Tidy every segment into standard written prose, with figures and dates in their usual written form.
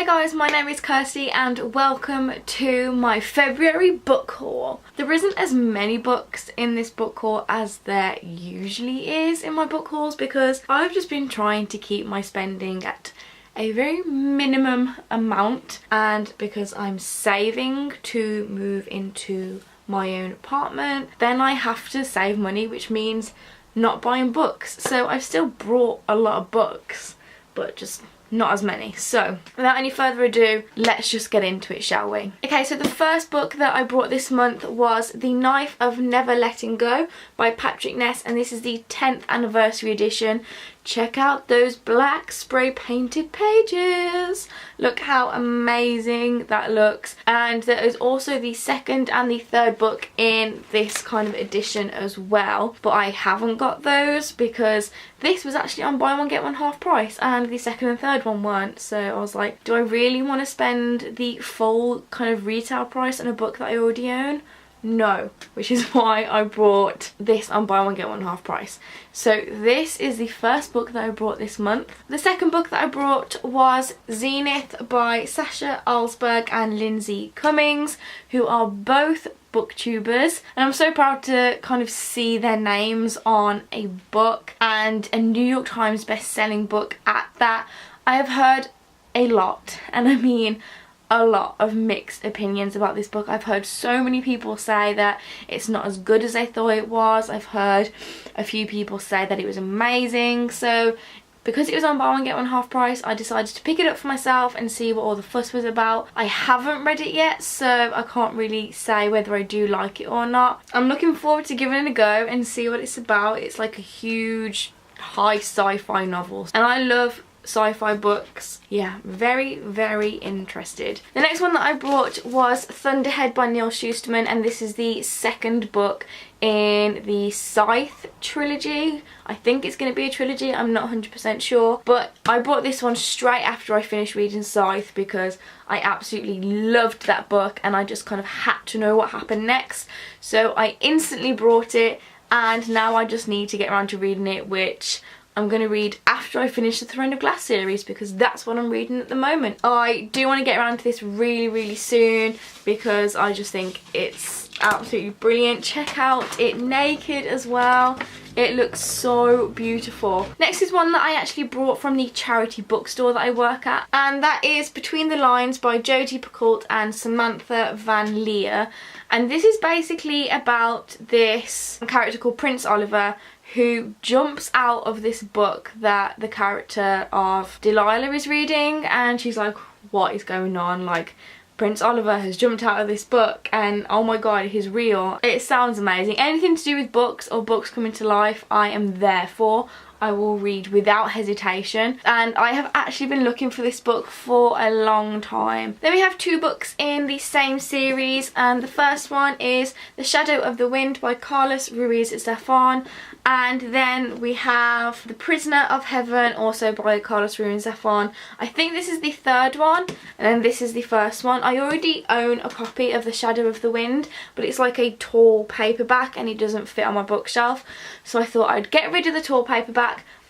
Hi guys, my name is Kirsty and welcome to my February book haul. There isn't as many books in this book haul as there usually is in my book hauls because I've just been trying to keep my spending at a very minimum amount, and because I'm saving to move into my own apartment, then I have to save money, which means not buying books. So I've still brought a lot of books, but just not as many. So without any further ado, let's just get into it, shall we? Okay, so the first book that I brought this month was The Knife of Never Letting Go by Patrick Ness, and this is the 10th anniversary edition. Check out those black spray painted pages. Look how amazing that looks. And there is also the second and the third book in this kind of edition as well, but I haven't got those because this was actually on buy one get one half price and the second and third one weren't. So I was like, do I really want to spend the full kind of retail price on a book that I already own? No, which is why I brought this on buy one get one half price. So this is the first book that I brought this month. The second book that I brought was Zenith by Sasha Alsberg and Lindsay Cummings, who are both booktubers, and I'm so proud to kind of see their names on a book, and a New York Times best-selling book at that. I have heard a lot, and I mean a lot, of mixed opinions about this book. I've heard so many people say that it's not as good as they thought it was. I've heard a few people say that it was amazing. So because it was on buy one get one half price, I decided to pick it up for myself and see what all the fuss was about. I haven't read it yet, so I can't really say whether I do like it or not. I'm looking forward to giving it a go and see what it's about. It's like a huge high sci-fi novel, and I love sci-fi books. Yeah, very interested. The next one that I brought was Thunderhead by Neil Shusterman, and this is the second book in the Scythe trilogy. I think it's going to be a trilogy, I'm not 100% sure, but I bought this one straight after I finished reading Scythe because I absolutely loved that book and I just kind of had to know what happened next. So I instantly brought it, and now I just need to get around to reading it, which I'm going to read after I finish the Throne of Glass series because that's what I'm reading at the moment. I do want to get around to this really soon because I just think it's absolutely brilliant. Check out it naked as well. It looks so beautiful. Next is one that I actually brought from the charity bookstore that I work at, and that is Between the Lines by Jodie Picoult and Samantha Van Leer. And this is basically about this character called Prince Oliver who jumps out of this book that the character of Delilah is reading, and she's like, what is going on? Like, Prince Oliver has jumped out of this book and oh my god, he's real. It sounds amazing. Anything to do with books or books coming to life, I am there for. I will read without hesitation, and I have actually been looking for this book for a long time. Then we have two books in the same series, and the first one is The Shadow of the Wind by Carlos Ruiz Zafón, and then we have The Prisoner of Heaven, also by Carlos Ruiz Zafón. I think this is the third one, and then this is the first one. I already own a copy of The Shadow of the Wind, but it's like a tall paperback and it doesn't fit on my bookshelf, so I thought I'd get rid of the tall paperback,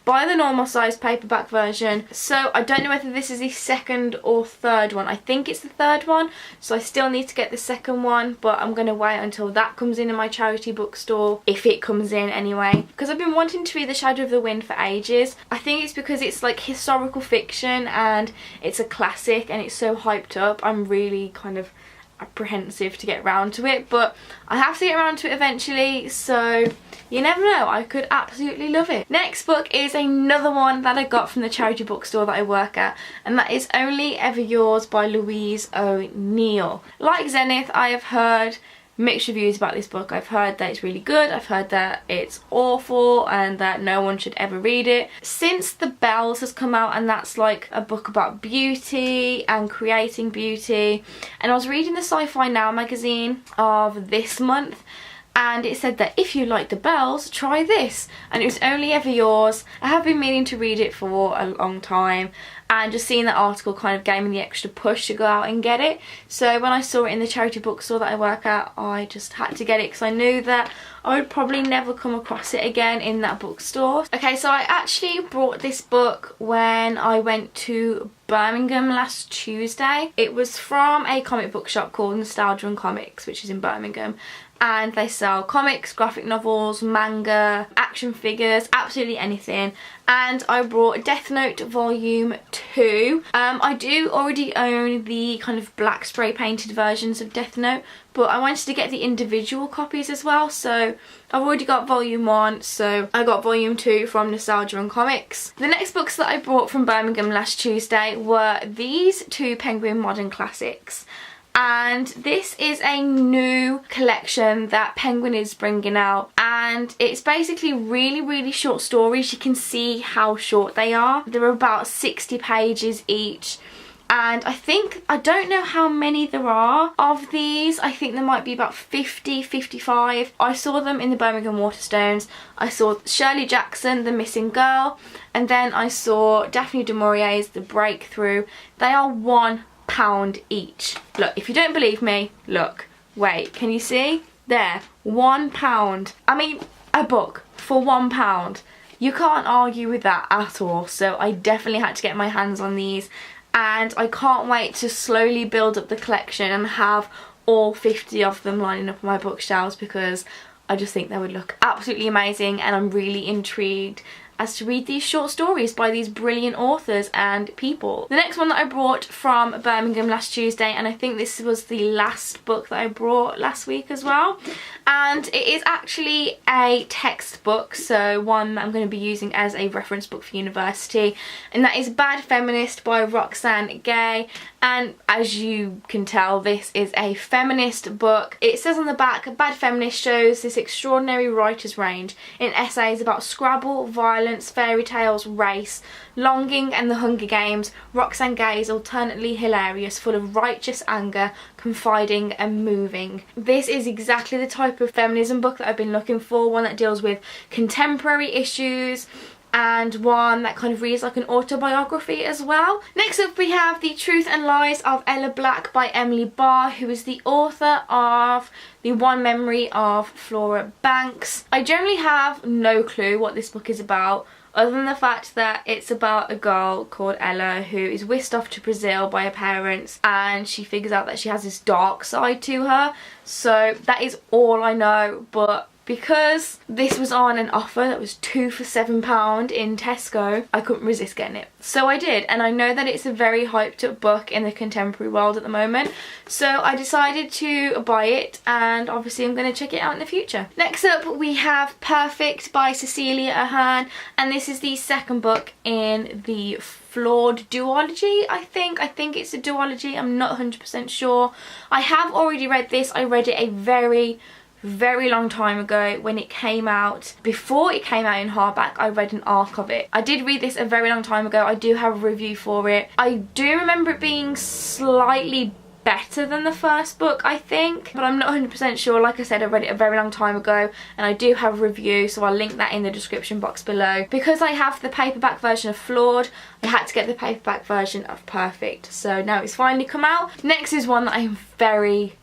buy the normal size paperback version. So I don't know whether this is the second or third one. I think it's the third one, so I still need to get the second one, but I'm going to wait until that comes in my charity bookstore, if it comes in anyway, because I've been wanting to read The Shadow of the Wind for ages. I think it's because it's like historical fiction and it's a classic and it's so hyped up. I'm really kind of apprehensive to get around to it, but I have to get around to it eventually, so you never know, I could absolutely love it. Next book is another one that I got from the charity bookstore that I work at, and that is Only Ever Yours by Louise O'Neill. Like Zenith, I have heard mixed reviews about this book. I've heard that it's really good, I've heard that it's awful and that no one should ever read it. Since The Bells has come out, and that's like a book about beauty and creating beauty, and I was reading the Sci-Fi Now magazine of this month, and it said that if you like The Bells, try this, and it was Only Ever Yours. I have been meaning to read it for a long time, and just seeing that article kind of gave me the extra push to go out and get it. So when I saw it in the charity bookstore that I work at, I just had to get it because I knew that I would probably never come across it again in that bookstore. Okay, so I actually brought this book when I went to Birmingham last Tuesday. It was from a comic book shop called Nostalgia and Comics, which is in Birmingham. And they sell comics, graphic novels, manga, action figures, absolutely anything. And I brought Death Note Volume 2. I do already own the kind of black spray painted versions of Death Note, but I wanted to get the individual copies as well. So I've already got Volume 1, so I got Volume 2 from Nostalgia and Comics. The next books that I brought from Birmingham last Tuesday were these two Penguin Modern Classics. And this is a new collection that Penguin is bringing out, and it's basically really short stories. You can see how short they are. They're about 60 pages each, and I don't know how many there are of these. I think there might be about 50, 55. I saw them in the Birmingham Waterstones. I saw Shirley Jackson, The Missing Girl, and then I saw Daphne du Maurier's The Breakthrough. They are £1 each. Look, if you don't believe me, look, wait, can you see? There, £1. I mean, a book for £1. You can't argue with that at all. So I definitely had to get my hands on these, and I can't wait to slowly build up the collection and have all 50 of them lining up on my bookshelves, because I just think they would look absolutely amazing, and I'm really intrigued as to read these short stories by these brilliant authors and people. The next one that I brought from Birmingham last Tuesday, and I think this was the last book that I brought last week as well, and it is actually a textbook, so one that I'm going to be using as a reference book for university, and that is Bad Feminist by Roxane Gay. And as you can tell, this is a feminist book. It says on the back, Bad Feminist shows this extraordinary writer's range in essays about Scrabble, violence, fairy tales, race, longing and the Hunger Games. Roxane Gay is alternately hilarious, full of righteous anger, confiding and moving. This is exactly the type of feminism book that I've been looking for, one that deals with contemporary issues, and one that kind of reads like an autobiography as well. Next up we have The Truth and Lies of Ella Black by Emily Barr, who is the author of The One Memory of Flora Banks. I generally have no clue what this book is about, other than the fact that it's about a girl called Ella who is whisked off to Brazil by her parents, and she figures out that she has this dark side to her. So that is all I know, but because this was on an offer that was 2 for £7 in Tesco, I couldn't resist getting it. So I did, and I know that it's a very hyped up book in the contemporary world at the moment, so I decided to buy it, and obviously I'm going to check it out in the future. Next up we have Perfect by Cecilia Ahern, and this is the second book in the Flawed duology, I think it's a duology, I'm not 100% sure. I have already read this. I read it a very long time ago when it came out. Before it came out in hardback, I read an arc of it. I did read this a very long time ago. I do have a review for it. I do remember it being slightly better than the first book, I think, but I'm not 100% sure. Like I said, I read it a very long time ago, and I do have a review, so I'll link that in the description box below. Because I have the paperback version of Flawed, I had to get the paperback version of Perfect, so now it's finally come out. Next is one that I'm very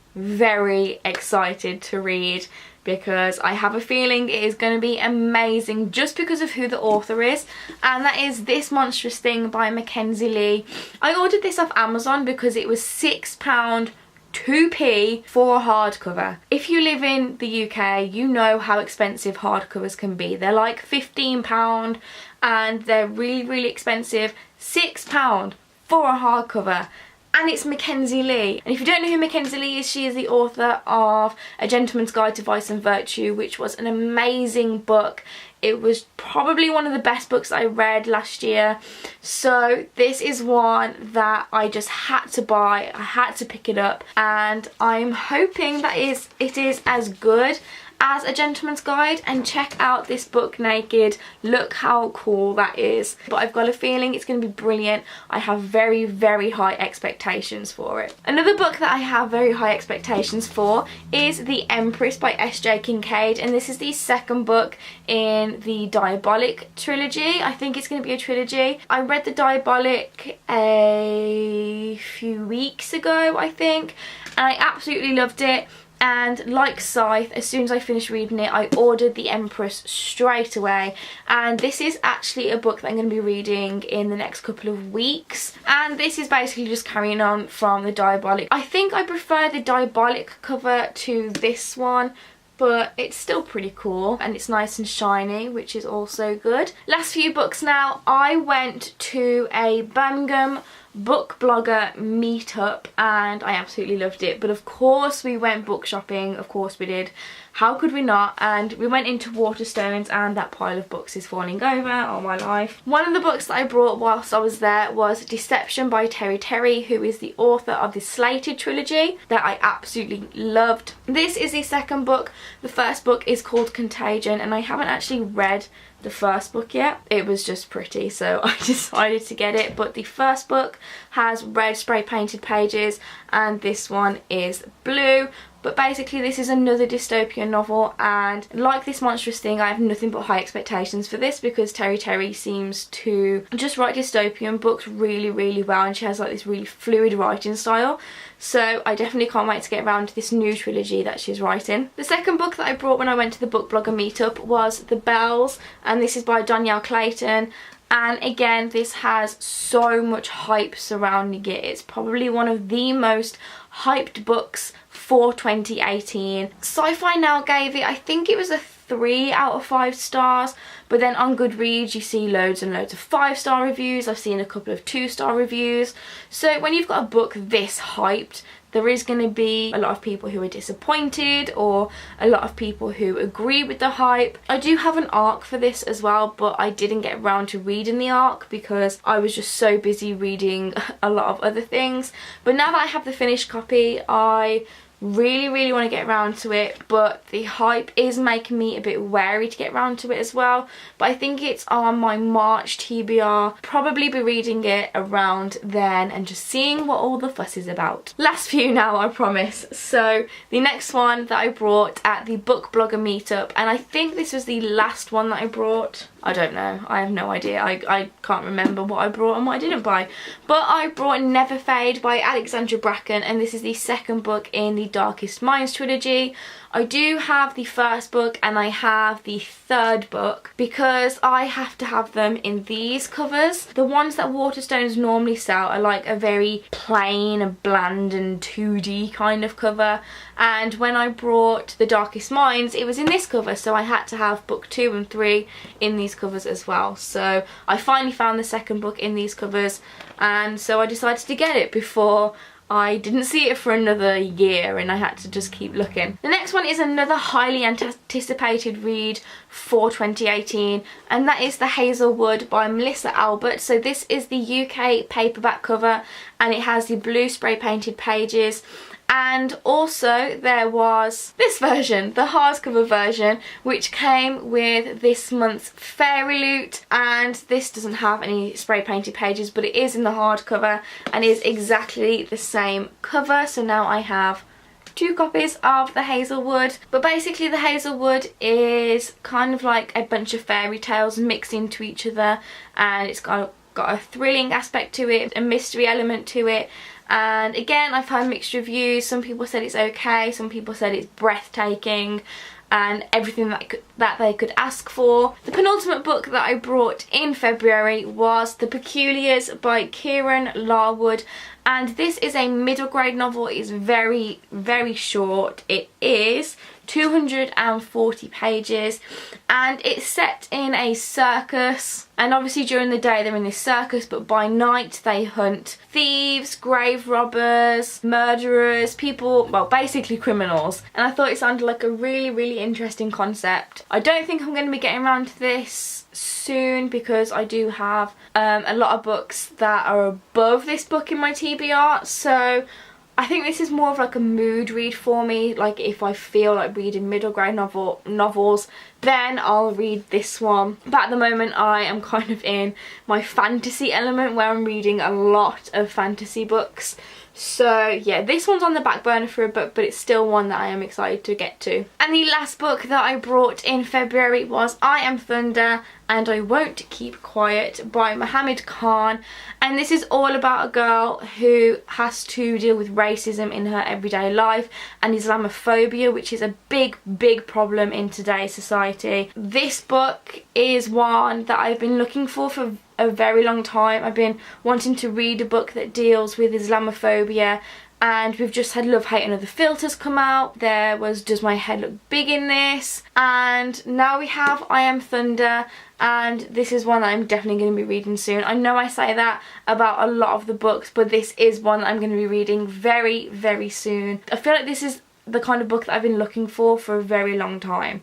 excited to read, because I have a feeling it is going to be amazing just because of who the author is, and that is This Monstrous Thing by Mackenzie Lee. I ordered this off Amazon because it was £6 2p for a hardcover. If you live in the UK, you know how expensive hardcovers can be. They're like £15 and they're really expensive. £6 for a hardcover. And it's Mackenzie Lee. And if you don't know who Mackenzie Lee is, she is the author of A Gentleman's Guide to Vice and Virtue, which was an amazing book. It was probably one of the best books I read last year. So this is one that I just had to buy. I had to pick it up, and I'm hoping that it is as good as A Gentleman's Guide. And check out this book naked. Look how cool that is. But I've got a feeling it's going to be brilliant. I have very high expectations for it. Another book that I have very high expectations for is The Empress by S.J. Kincaid, and this is the second book in the Diabolic trilogy. I think it's going to be a trilogy. I read the Diabolic a few weeks ago, I think, and I absolutely loved it. and like Scythe, as soon as I finished reading it, I ordered the Empress straight away, and this is actually a book that I'm going to be reading in the next couple of weeks, and this is basically just carrying on from the Diabolic. I think I prefer the Diabolic cover to this one, but it's still pretty cool and it's nice and shiny, which is also good. Last few books now. I went to a Birmingham book blogger meetup and I absolutely loved it, but of course we went book shopping, of course we did, how could we not? And we went into Waterstones and that pile of books is falling over, oh my life. One of the books that I brought whilst I was there was Deception by Terry, who is the author of the Slated trilogy that I absolutely loved. This is the second book. The first book is called Contagion and I haven't actually read the first book yet. It was just pretty, so I decided to get it. But the first book has red spray painted pages and this one is blue. But basically this is another dystopian novel, and like This Monstrous Thing, I have nothing but high expectations for this because Terry seems to just write dystopian books really well, and she has like this really fluid writing style. So I definitely can't wait to get around to this new trilogy that she's writing. The second book that I brought when I went to the book blogger meetup was The Bells, and this is by Danielle Clayton. And again, this has so much hype surrounding it. It's probably one of the most hyped books for 2018. Sci-Fi Now gave it, I think it was a 3 out of 5 stars, but then on Goodreads you see loads and loads of 5-star reviews. I've seen a couple of 2-star reviews. So when you've got a book this hyped, there is going to be a lot of people who are disappointed or a lot of people who agree with the hype. I do have an arc for this as well, but I didn't get around to reading the arc because I was just so busy reading a lot of other things. But now that I have the finished copy, I really want to get around to it, but the hype is making me a bit wary to get around to it as well. But I think it's on my March TBR. Probably be reading it around then and just seeing what all the fuss is about. Last few now, I promise. So the next one that I brought at the book blogger meetup, and I think this was the last one that I brought. I don't know, I have no idea. I can't remember what I brought and what I didn't buy. But I brought Never Fade by Alexandra Bracken, and this is the second book in the Darkest Minds trilogy. I do have the first book and I have the third book because I have to have them in these covers. The ones that Waterstones normally sell are like a very plain and bland and 2D kind of cover, and when I brought The Darkest Minds it was in this cover, so I had to have book 2 and 3 in these covers as well. So I finally found the second book in these covers, and so I decided to get it before I didn't see it for another year and I had to just keep looking. The next one is another highly anticipated read for 2018, and that is The Hazelwood by Melissa Albert. So this is the UK paperback cover and it has the blue spray painted pages. And also there was this version, the hardcover version, which came with this month's Fairy Loot, and this doesn't have any spray painted pages, but it is in the hardcover and is exactly the same cover. So now I have 2 copies of The Hazelwood. But basically The Hazelwood is kind of like a bunch of fairy tales mixed into each other, and it's got a thrilling aspect to it, a mystery element to it. And again, I've heard mixed reviews. Some people said it's okay, some people said it's breathtaking and everything that they could ask for. The penultimate book that I brought in February was The Peculiars by Kieran Larwood, and this is a middle grade novel. It's very short. It is 240 pages and it's set in a circus, and obviously during the day they're in this circus, but by night they hunt thieves, grave robbers, murderers, people, well basically criminals, and I thought it sounded like a really interesting concept. I don't think I'm going to be getting around to this soon because I do have a lot of books that are above this book in my TBR, so I think this is more of like a mood read for me. Like if I feel like reading middle grade novels, then I'll read this one. But at the moment I am kind of in my fantasy element where I'm reading a lot of fantasy books. So yeah, this one's on the back burner for a book, but it's still one that I am excited to get to. And the last book that I brought in February was I Am Thunder and I Won't Keep Quiet by Mohammed Khan. And this is all about a girl who has to deal with racism in her everyday life and Islamophobia, which is a big problem in today's society. This book is one that I've been looking for a very long time. I've been wanting to read a book that deals with Islamophobia, and we've just had Love, Hate and Other Filters come out. There was Does My Head Look Big in this, and now we have I Am Thunder, and this is one that I'm definitely going to be reading soon. I know I say that about a lot of the books, but this is one that I'm going to be reading very soon. I feel like this is the kind of book that I've been looking for a very long time.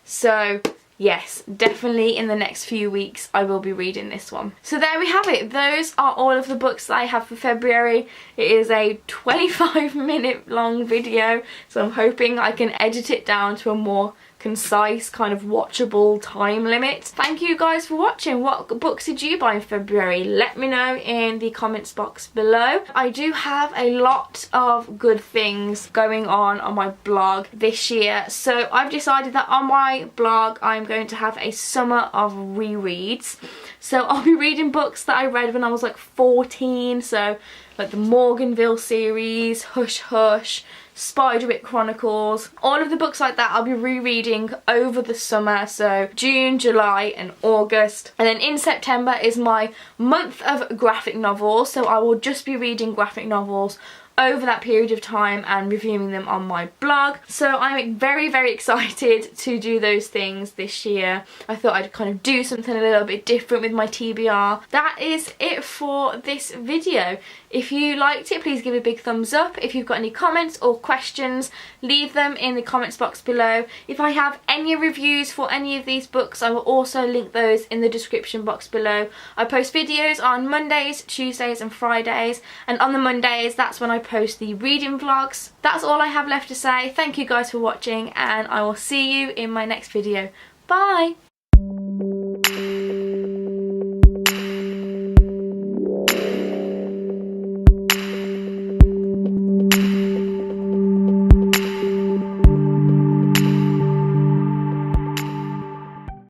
So yes, definitely in the next few weeks I will be reading this one. So there we have it. Those are all of the books that I have for February. It is a 25-minute long video, so I'm hoping I can edit it down to a more concise, kind of watchable time limit. Thank you guys for watching. What books did you buy in February? Let me know in the comments box below. I do have a lot of good things going on my blog this year, so I've decided that on my blog I'm going to have a summer of rereads. So I'll be reading books that I read when I was like 14, so like the Morganville series, Hush Hush, Spiderwick Chronicles, all of the books like that I'll be rereading over the summer, so June, July and August. And then in September is my month of graphic novels, so I will just be reading graphic novels over that period of time and reviewing them on my blog. So I'm very excited to do those things this year. I thought I'd kind of do something a little bit different with my TBR. That is it for this video. If you liked it, please give it a big thumbs up. If you've got any comments or questions, leave them in the comments box below. If I have any reviews for any of these books, I will also link those in the description box below. I post videos on Mondays, Tuesdays and Fridays, and on the Mondays that's when I post the reading vlogs. That's all I have left to say. Thank you guys for watching, and I will see you in my next video. Bye!